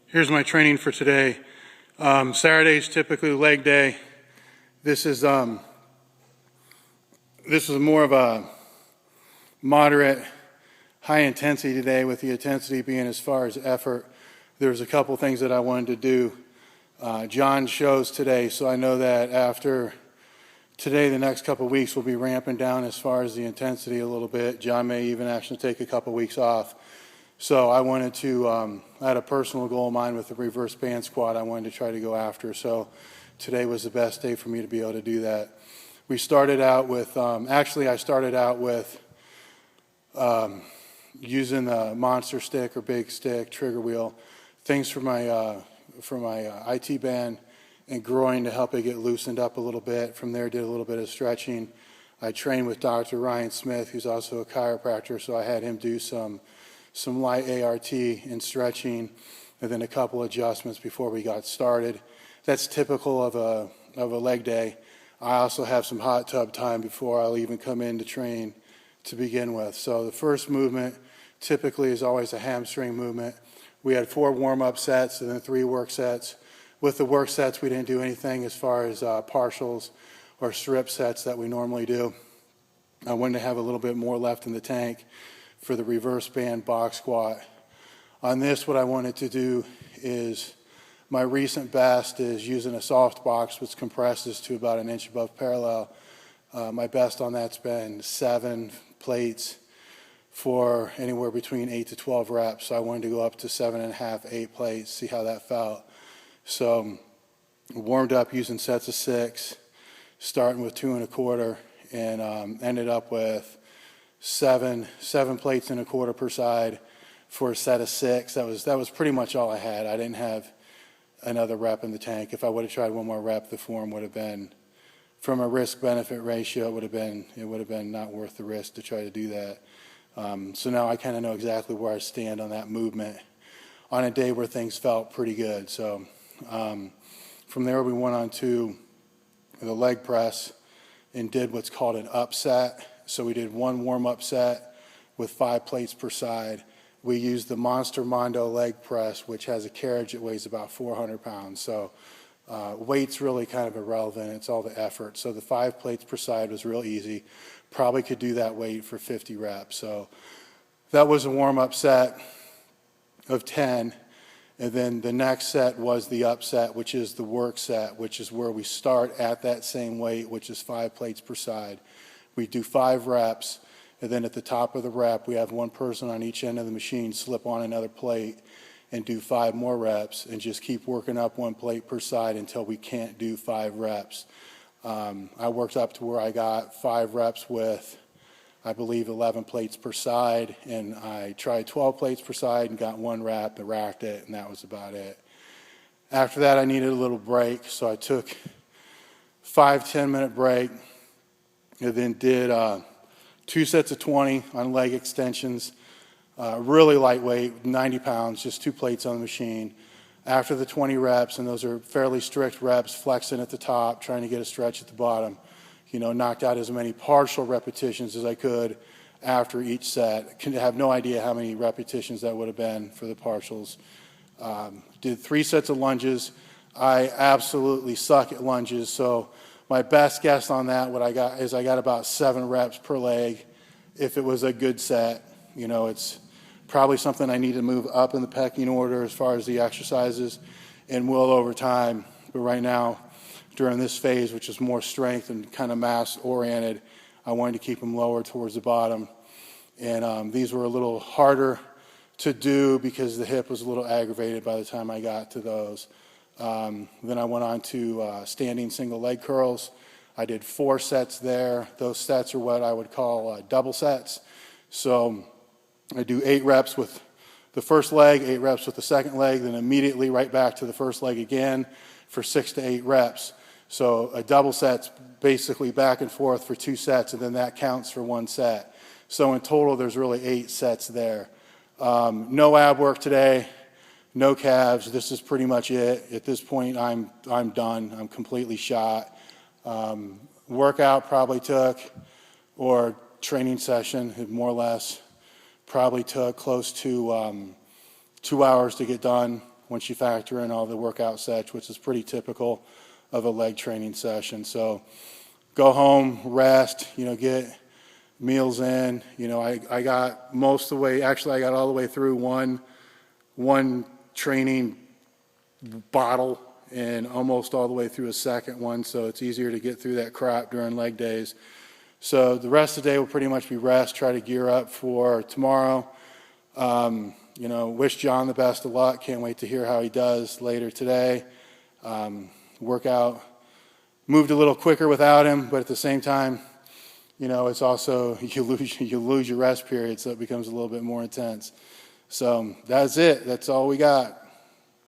Here's my training for today. Saturday's typically leg day. This is more of a moderate, high intensity today, with the intensity being as far as effort. There's a couple things that I wanted to do. John shows today, so I know that after today, the next couple of weeks, we'll be ramping down as far as the intensity a little bit. John may even actually take a couple of weeks off. So I wanted to, I had a personal goal of mine with the reverse band squat I wanted to try to go after. So today was the best day for me to be able to do that. We started out with, I started out with using the monster stick or big stick, trigger wheel, things for my IT band and groin to help it get loosened up a little bit. From there, did a little bit of stretching. I trained with Dr. Ryan Smith, who's also a chiropractor, so I had him do some light ART and stretching, and then a couple adjustments before we got started. That's typical of a leg day. I also have some hot tub time before I'll even come in to train to begin with. So the first movement typically is always a hamstring movement. We had 4 warm-up sets and then 3 work sets. With the work sets, we didn't do anything as far as partials or strip sets that we normally do. I wanted to have a little bit more left in the tank for the reverse band box squat. On this, what I wanted to do is, my recent best is using a soft box which compresses to about 1 inch above parallel. My best on that's been 7 plates for anywhere between 8 to 12 reps. So I wanted to go up to 7.5, 8 plates, see how that felt. So warmed up using sets of 6, starting with 2 1/4, and ended up with 7 plates and 1/4 per side for a set of 6. That was pretty much all I had. I didn't have another rep in the tank. If I would have tried one more rep, the form would have been, from a risk-benefit ratio, it would have been not worth the risk to try to do that. So now I kind of know exactly where I stand on that movement on a day where things felt pretty good. So from there, we went on to the leg press and did what's called an upset. So we did 1 warm-up set with 5 plates per side. We used the Monster Mondo leg press, which has a carriage that weighs about 400 pounds. So weight's really kind of irrelevant. It's all the effort. So the 5 plates per side was real easy. Probably could do that weight for 50 reps. So that was a warm-up set of 10. And then the next set was the upset, which is the work set, which is where we start at that same weight, which is 5 plates per side. We do 5 reps, and then at the top of the rep, we have 1 person on each end of the machine slip on another plate and do 5 more reps, and just keep working up 1 plate per side until we can't do 5 reps. I worked up to where I got 5 reps with, I believe, 11 plates per side, and I tried 12 plates per side and got 1 rep and racked it, and that was about it. After that, I needed a little break, so I took 5 10-minute break, and then did 2 sets of 20 on leg extensions, really lightweight, 90 pounds, just 2 plates on the machine. After the 20 reps, and those are fairly strict reps, flexing at the top, trying to get a stretch at the bottom, knocked out as many partial repetitions as I could after each set. I have no idea how many repetitions that would have been for the partials. Did 3 sets of lunges. I absolutely suck at lunges, so my best guess on that, what I got is I got about 7 reps per leg. If it was a good set, it's probably something I need to move up in the pecking order as far as the exercises, and will over time. But right now, during this phase, which is more strength and kind of mass oriented, I wanted to keep them lower towards the bottom. And these were a little harder to do because the hip was a little aggravated by the time I got to those. Then I went on to standing single leg curls. I did 4 sets there. Those sets are what I would call double sets. So I do 8 reps with the first leg, 8 reps with the second leg, then immediately right back to the first leg again for 6 to 8 reps. So a double set's basically back and forth for 2 sets, and then that counts for 1 set. So in total, there's really 8 sets there. No ab work today. No calves. This is pretty much it. At this point, I'm done. I'm completely shot. Workout probably took, or training session, more or less, probably took close to 2 hours to get done. once you factor in all the workout sets, which is pretty typical of a leg training session. So go home, rest, get meals in. I got most of the way, actually I got all the way through one training bottle and almost all the way through a second one, so it's easier to get through that crap during leg days. So the rest of the day will pretty much be rest, try to gear up for tomorrow. Wish John the best of luck. Can't wait to hear how he does later today. Workout moved a little quicker without him, but at the same time, it's also, you lose your rest period, so it becomes a little bit more intense. So that's it. That's all we got.